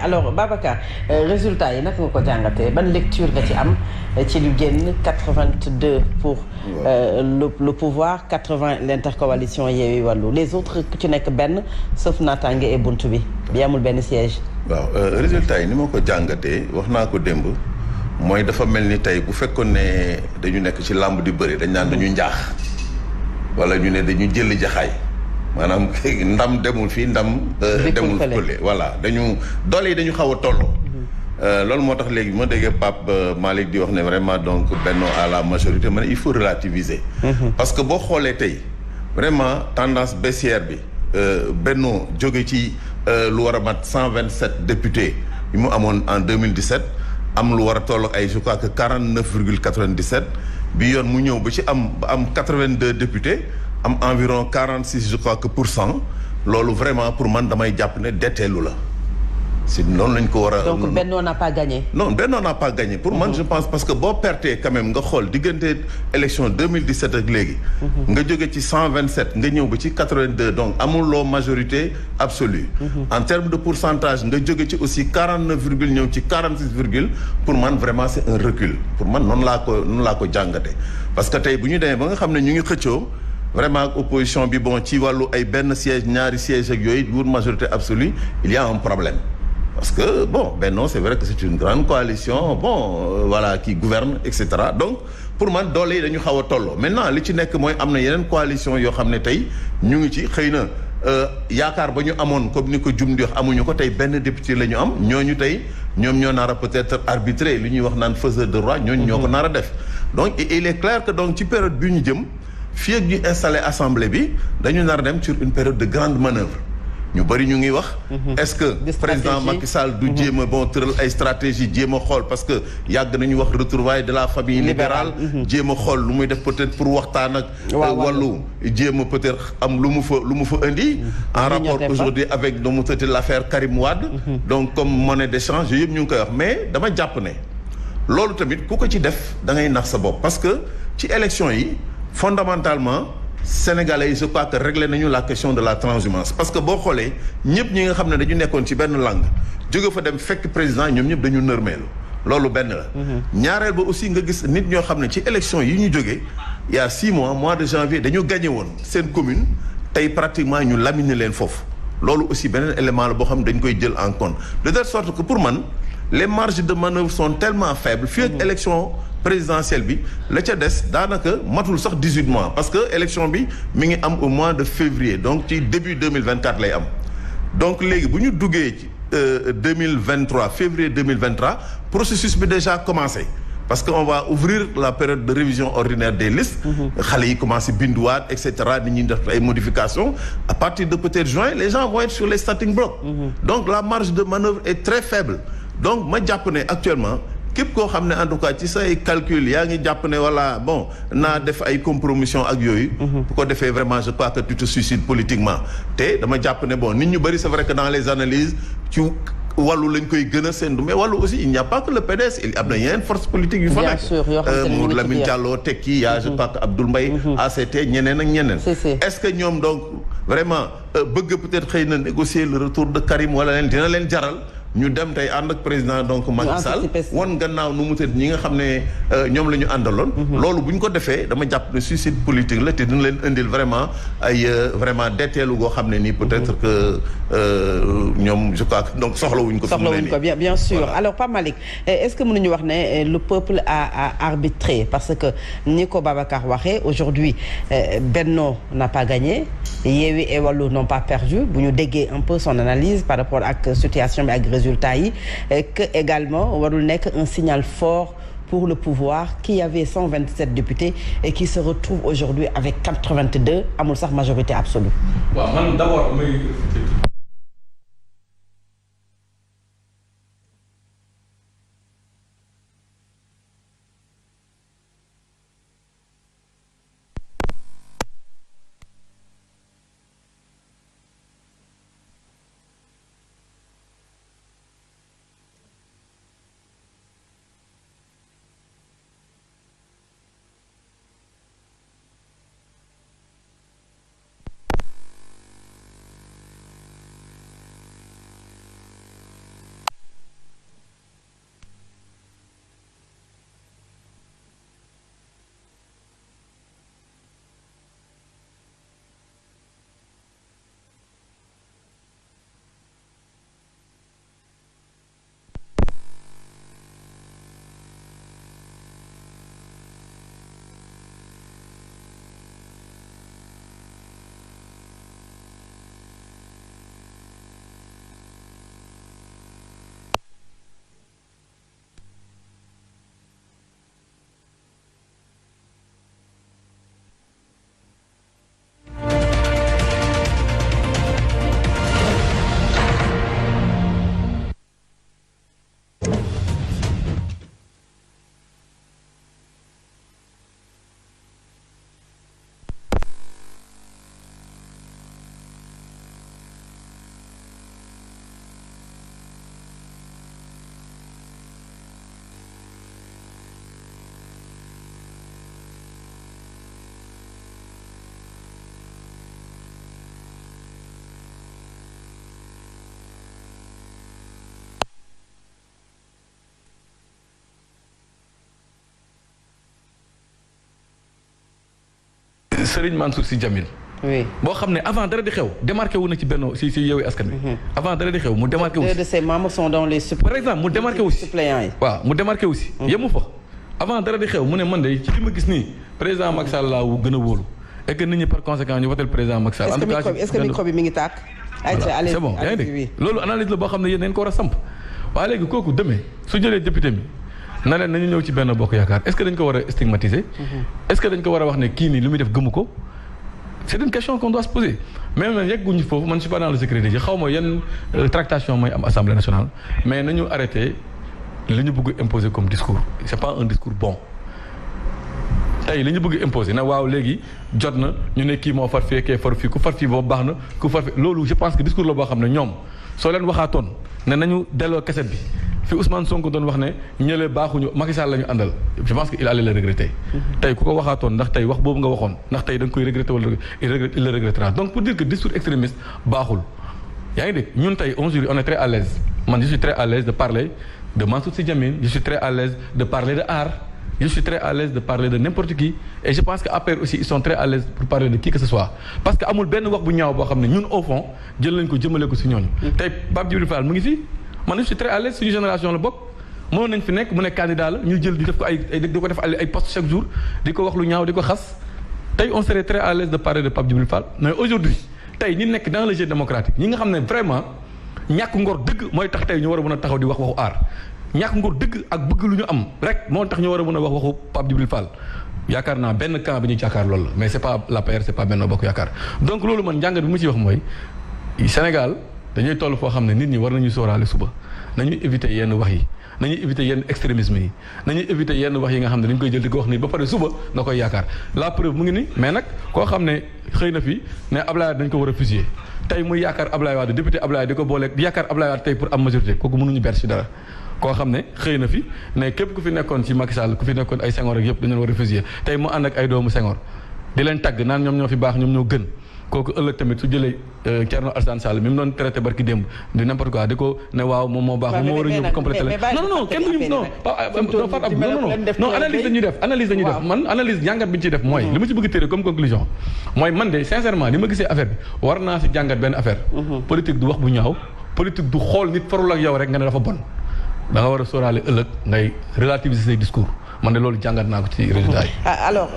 alors Babacar résultat yi naka nga ko jàngatee ban lecture nga ci am ci lu génn 82 pour le pouvoir 80 l'intercoalition Yewwi Wallu les autres ku ci nekk benn sauf Natangué et Buntu bi amul benn siège. waaw résultat yi ni ma ko jàngatee wax naa ko démb mooy dafa mel ni tey bu fekkoon ne dañu nekk ci làmb di bëri dañ naan dañu njaax wala ñu ne dañu jëli jaxaay maanaam ndam demul fii ndam demul fële voilà doole yi dañu xaw a tolloo loolu moo tax léegi ma déggee Pape Malick di wax ne vraiment donc Benno à la majorité ma ne il faut relativiser parce que boo xoolee tey vraiment tendance baissière bi Benno jóge ci lu war a mat 127 députés yi mu amoon en 2017 am lu war a toll ay je crois que 49,97 bi yoon mu ñëw ba ci am 82 députés am environ 46 je crois que pour cent loolu vraiment pour man damay jàpp ne detteelu la si noonu lañ ko war a. donc Benno n'a pas gagné. non Benno n'a pas gagné pour man je pense parce que boo pertee quand même nga xool diggante élection 2017 ak léegi. nga jóge ci 127 nga ñëw ba ci 82 donc amuloo majorité absolue. en termes de pourcentage nga jóge ci aussi 49 virgule ñëw ci 46 virgule pour man vraiment c'est un recul pour man noonu laa ko jàngate parce que tey bu ñu demee ba nga xam ne ñu ngi xëccoo. vraiment opposition bi bon ci wàllu ay benn siège ñaari siège ak yooyu wut majorité absolue il y a un problème parce que bon Benno c'est vrai que c'est une grande coalition bon voilà qui gouverne et cetera donc pour man doole yi dañu xaw a tolloo maintenant li ci nekk mooy am na yeneen coalition yoo xam ne tey ñu ngi ci xëy na yaakaar ba ñu amoon comme ni ko jum di wax amuñu ko tey benn député la ñu am ñooñu tey ñoom ñoo nar a peut-être arbitrer li ñuy wax naan faiseur de roi ñooñu ñoo ko nar a def donc il est clair que donc ci période bi ñu jëm fii ak ñu installé assemblée bi dañu nar a dem sur une période de grande manœuvre ñu bëri ñu ngi wax est-ce que président Macky Sall du jéem a bon tëral ay stratégie jéem a xool parce que yàgg nañu wax retrouvailles de la famille libérale jéem a xool lu muy def peut-être pour waxtaan ak wàllu jéem a peut-être am lu mu fa indi en rapport aujourd'hui avec nu mu tëddee l'affaire Karim Wade donc comme monnaie d'échange yooyu yëpp ñu ngi koy wax mais dama jàpp ne loolu tamit ku ko ci def da ngay nax sa bopp parce que ci élection yi fondamentalement sénégalais yi je crois que réglé nañu la question de la transhumance parce que boo xoolee ñëpp ñi nga xam ne dañu nekkoon ci benn langue jóge fa dem fekk président ñoom ñëpp dañu nërmeelu loolu benn la ñaareel ba aussi nga gis nit ñoo xam ne ci élection yi ñu jógee il y a 6 mois de janvier dañu gagné woon seen commune tey pratiquement ñu laminer leen foofu loolu aussi beneen élément la boo xam ne dañ koy jël en compte de telle sorte que pour man les marges de manœuvre sont tellement faibles fii ak élection présidentielle bi la ca des daanaka matul sax 18 mois parce que élection bi mi ngi am au mois de février donc ci début 2024 lay am donc léegi bu ñu duggee ci 2023 février 2023 processus bi déjà commencé parce que on va ouvrir la période de révision ordinaire des listes xale yi commencé binduwaat et cetera nit ñi def ay modifications à partir de peut-être juin les gens vont être sur les starting blocks donc la marge de manœuvre est très faible donc ma jàpp ne actuellement képp koo xam ne en tout cas ci say calcul yaa ngi jàpp ne voilà bon naa def ay compromission ak yooyu bu ko defee vraiment je crois que tu te suicides politiquement te dama jàpp ne bon nit ñu bëri c'est vrai que dans les analyses ci wàllu lañ koy gën a séntu mais wàllu aussi il n'y a pas que le PDS il am na yeneen force politique yu fa nekk Mamadou Lamine Diallo Tekki yaa je crois que Abdoul Mbaye ACT ñeneen ak ñeneen est-ce que ñoom donc vraiment bëgg peut-être xëy na négocier le retour de Karim wala leen dina leen jaral ñu dem tey ànd ak président donc Macky Sall wan gannaaw nu mu tëdd ñi nga xam ne ñoom la ñu àndaloon loolu bu ñu ko defee dama jàpp ne suicide politique la te dina leen indil vraiment ay vraiment detteelu goo xam ne nii peut-être que ñoom je crois que donc soxlawuñ ko bien sûr voilà. Alors Pape Malick est-ce que mënuñu wax ne le peuple a arbitré parce que ni ko Babacar waxee aujourd'hui Benno n'a pas gagné Yewwi et Wallu n'ont pas perdu bu ñu déggee un peu son analyse par rapport ak situation bi ak résultat yi que également warul nekk un signal fort pour le pouvoir qui avait 127 députés et qui se retrouve aujourd'hui avec 82 amul sax majorité absolue. waaw man d'abord may Serigne Mansour Sy Djamil. oui boo xam ne avant dara di xew démarqué wu na ci benn si Yewwi Askan Wi. avant dara di xew mu démarqué wu si. deux de ses membres sont dans les par exemple mu démarqué wu si suppléants yi. waaw mu démarqué wu si. yemu fa avant dara di xew mu ne man de ci li ma gis nii président Macky Sall laa gën a wóolu et que nit ñi par conséquent ñu votel président Macky Sall. en tout cas est-ce que micro bi mi ngi tàkk. voilà c'est bon yaa ngi dégg loolu analyse la boo xam ne yéen dañ ko war a samp waaye léegi kooku demee su jëlee député mi na leen nañu ñëw ci benn bokk yaakaar est-ce que dañ ko war a stigmatiser. est-ce que dañ ko war a wax ne kii nii li muy def gëmu ko. c'est une question qu'on doit se poser même man yegguñu foofu man je suis pas dans le secret ji xaw ma yan tractation mooy am assemblée nationale mais nañu arrêté li ñu bëgg imposer comme discours c'est pas un discours bon. tey li ñu bëgg imposer na waaw léegi jot na ñu ne kii moo far fii kee far fii ku far fii boobu baax na ku far fii loolu je pense que discours la boo xam ne ñoom soo leen waxaatoon ne nañu delloo cassette bi fi Ousmane Sonko doon wax ne ñële baaxuñu Macky Sall la ñu àndal je pense que il allait le regretter. tey ku ko waxaatoon ndax tey wax boobu nga waxoon ndax tey da nga koy regretter wala il le regrettera donc pour dire que discours extrémiste baaxul. yaa ngi dégg ñun tey aujourd'hui on est très à l'aise man je suis très à l'aise de parler de Mansour Sy Djamil je suis très à l'aise de parler de art. je suis très à l'aise de parler de n'importe qui et je pense que APR aussi ils sont très à l'aise pour parler de qui que ce soit parce que amul benn wax bu ñaaw boo xam ne ñun au fond jël nañ ko jëmale ko si ñooñu. tey Pape Djibril Fall mu ngi fi man je suis très à l'aise suñu génération la bokk mënoon nañ fi nekk mu nekk candidat la ñu jël di def ko di ko def ay poste chaque jour di ko wax lu ñaaw di ko xas tey on serait très à l'aise de parler de Pape Djibril Fall mais aujourd'hui tey ñi nekk dans le jeu démocratique ñi nga xam ne vraiment ñàkk ngor dëgg mooy tax tey ñu war a mën a taxaw di wax waxu aar. ñàkk ngor dëgg ak bëgg lu ñu am rek moo tax ñu war a mën a wax waxu Pape Djibril Fall yaakaar naa benn camp bi ñu jàkkaar loolu la mais c'est pas l'APR c'est pas Benno Bokk Yaakaar donc loolu man njàngat bi mu ciy wax mooy Sénégal dañuy toll foo xam ne nit ñi war nañu sóoraale suba nañuy éviter yenn wax yi nañuy éviter yenn extrémisme yi nañuy éviter yenn wax yi nga xam ne dañ koy jël di ko wax nii ba pare suba nga koy yaakaar la preuve mu ngi ni mais nag koo xam ne xëy na fi ne Ablaye dañ ko war a fusiller tey muy yaakaar Ablaye Wade député Ablaye di ko booleeg di yaakaar Ablaye Wade tey pour am majorité kooku mënuñu ber ci dara koo xam ne xëy na fi ne képp ku fi nekkoon ci Macky Sall ku fi nekkoon ay Senghor ak yëpp dañu war a fusiller tey mu ànd ak ay doomu Senghor di leen tagg naan ñoom ñoo fi baax ñoom ñoo gën kooku ëllëg tamit su jëlee Thierno Alassane Sall mi mu doon traité barki démb di n'importe quoi di ko ne waaw moom moo baax moom moo war a ñëw complété leen non kenn duñu non analyse dañuy def man analyse jàngat bi ñu ciy def mooy li ma ci bëgg téere comme conclusion mooy man de sincèrement li ma gisee affaire bi war naa si jàngat benn affaire politique du wax bu ñaaw politique du xool nit farul ak yow rek nga ne dafa bon da nga war a sóoraale ëllëg ngay relativiser say discours man de loolu jàngat naa ko ci résultat yi. alors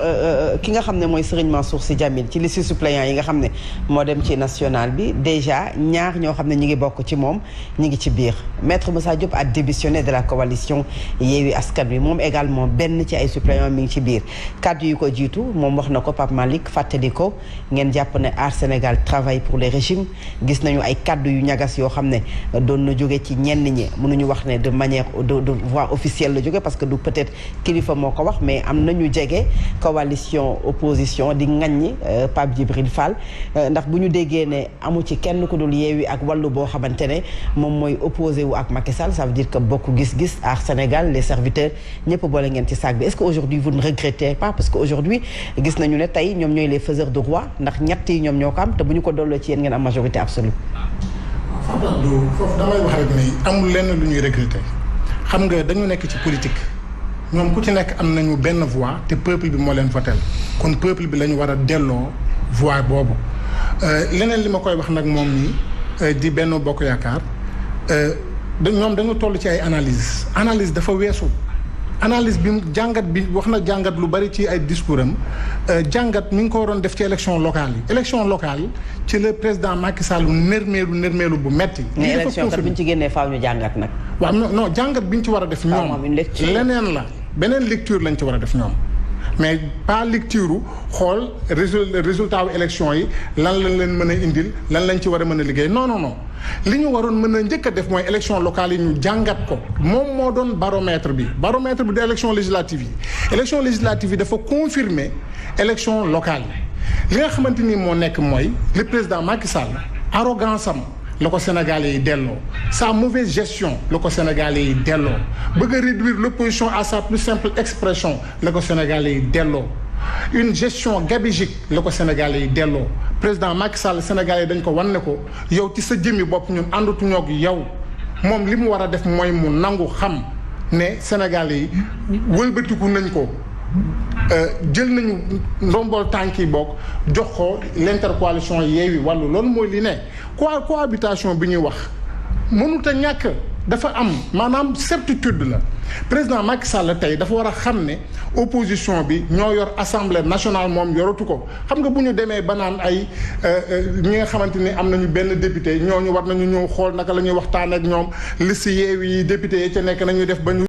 ki nga xam ne mooy Serigne Mansour Sy Djamil ci liste suppléants yi nga xam ne moo dem ci national bi déjà ñaar ñoo xam ne ñi ngi bokk ci moom ñi ngi ci biir Maître Moussa Diop a démissionné de la coalition Yewwi Askan Wi moom également benn ci ay suppléants mi ngi ci biir kaddu yu ko jiitu moom wax na ko Pape Malick fàttali ko ngeen jàpp ne Aar Sénégal travaille pour les régimes gis nañu ay kaddu yu ñagas yoo xam ne doon na jóge ci ñenn ñi mënuñu wax ne de manière de voix officielle la jóge parce que du peut-être kilifa moo ko wax mais am nañu jege coalition opposition di ŋaññi Pape Djibril Fall ndax bu ñu déggee ne amu ci kenn ku dul Yewwi ak Wallu boo xamante ne moom mooy opposé wu ak Macky Sall ça veut dire que bokk gis-gis Aar Sénégal les serviteurs ñëpp boole ngeen ci sac bi est-ce que aujourd'hui vous ne regrettez pas parce que aujourd'hui gis nañu ne tey ñoom ñooy les faiseurs de roi ndax ñett yi ñoom ñoo ko am te bu ñu ko dolloo ci yéen ngeen am majorité absolue. foofu damay wax rek ne amul lenn lu ñuy regretter xam nga dañu nekk ci politique. ñoom ku ci nekk am nañu benn voix te peuple bi moo leen votel kon peuple bi la ñu war a delloo voix boobu leneen li ma koy wax nag moom nii di Benno Bokk Yaakaar ñoom dañu toll ci ay analyse dafa weesu analyse bi jàngat bi wax na jàngat lu bari ci ay discours am jàngat mi ngi ko waroon def ci élection locale yi ci le président Macky Sall nërmeelu bu metti mais élection kat bu ñu ci génnee faaw ñu jàngat nag waaw non jàngat bi ñu ci war a def ñoom leneen la beneen lecture lañ ci war a def ñoom mais pas lecture xool résultat wu élection yi lan lañ leen mën a indil lan lañ ci war a mën a liggéey non li ñu waroon mën a njëkk a def mooy élection locale yi ñu jàngat ko moom moo doon baromètre bi de élection législative yi dafa confirmer élection locale yi li nga xamante ni moo nekk mooy le président Macky Sall arrogance am la ko Sénégalais yi delloo sa mauvaise gestion la ko Sénégalais yi delloo bëgg a réduire l'opposition à sa plus simple expression la ko Sénégalais yi delloo une gestion gabegique la ko Sénégalais yi delloo président Macky Sall Sénégalais yi dañ ko wan ne ko yow ci sa jëmmi bopp ñun àndatuñoo ak yow moom li mu war a def mooy mu nangu xam ne Sénégalais yi wëlbatiku nañ ko jël nañu ndombol tànk yi bokk jox ko l'intercoalition Yewwi Wallu loolu mooy li ne cohabitation bi ñuy wax mënut a ñàkk dafa am maanaam certitude la président Macky Sall tey dafa war a xam ne opposition bi ñoo yor assemblée nationale moom yoratu ko xam nga bu ñu demee ba naan ay ñi nga xamante ni am nañu benn député ñooñu war nañu ñëw xool naka la ñuy waxtaan ak ñoom liste Yewwi yi député yi ca nekk nañuy def ba ñu